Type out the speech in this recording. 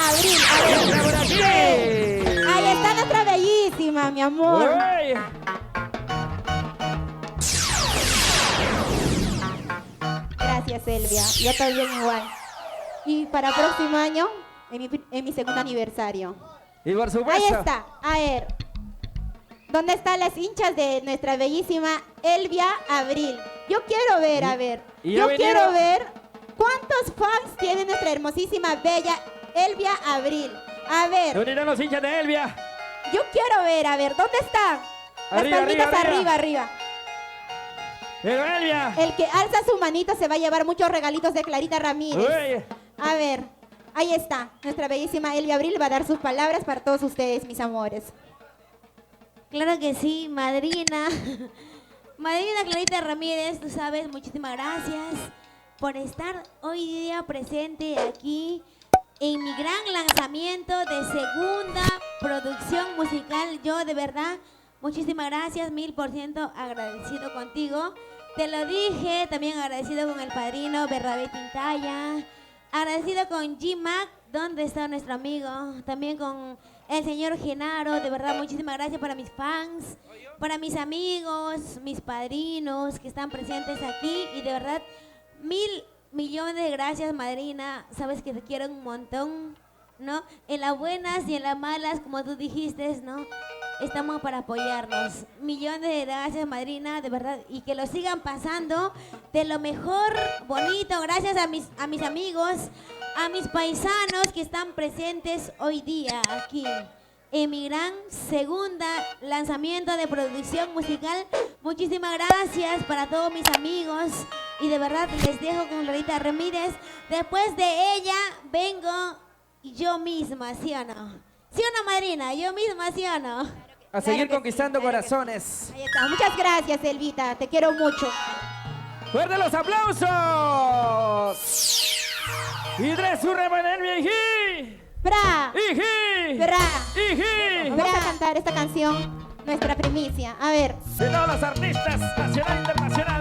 Abril. Ahí está nuestra bellísima, mi amor. Uy. Gracias, Elvia. Yo también igual. Y para próximo año, en mi segundo aniversario. Y por Ahí supuesto. está. A ver. ¿Dónde están las hinchas de nuestra bellísima Elvia Abril? Yo quiero ver, a ver. y Yo ya quiero vinieron. ver cuántos fans tiene nuestra hermosísima, bella Elvia Abril. A ver, Unirán los hinchas de Elvia. yo quiero ver, a ver, ¿dónde están? Las Arriba, palmitas arriba, arriba. Pero Elvia. El que alza su manito se va a llevar muchos regalitos de Clarita Ramírez. Uy. A ver, ahí está. Nuestra bellísima Elvia Abril va a dar sus palabras para todos ustedes, mis amores. Claro que sí, madrina. Madrina Clarita Ramírez, tú sabes, muchísimas gracias por estar hoy día presente aquí en mi gran lanzamiento de segunda producción musical. Yo de verdad, muchísimas gracias, 1000% agradecido contigo. Te lo dije, también agradecido con el padrino Bernabé Tintaya, agradecido con G-Mac, ¿dónde está nuestro amigo? También con el señor Genaro, de verdad, muchísimas gracias para mis fans, para mis amigos, mis padrinos que están presentes aquí y de verdad, 1.000.000.000 de gracias, madrina. Sabes que te quiero un montón, ¿no? En las buenas y en las malas, como tú dijiste, ¿no? Estamos para apoyarnos. Millones de gracias, madrina, de verdad. Y que lo sigan pasando de lo mejor, bonito. Gracias a mis amigos, a mis paisanos que están presentes hoy día aquí en mi gran segunda lanzamiento de producción musical. Muchísimas gracias para todos mis amigos. Y de verdad les dejo con Clarita Ramírez. Después de ella vengo yo misma, ¿sí o no? ¿Sí o no, madrina? Yo misma, ¿sí o no? A seguir que conquistando sí, claro que corazones. Ahí está. Muchas gracias, Elvita. Te quiero mucho. ¡Fuerte los aplausos! Y tres surreman Elvia. ¡Iji! ¡Bra! ¡Iji! ¡Bra! ¡Iji! Vamos a cantar esta canción, nuestra primicia. A ver. De todos los artistas, nacional e internacional.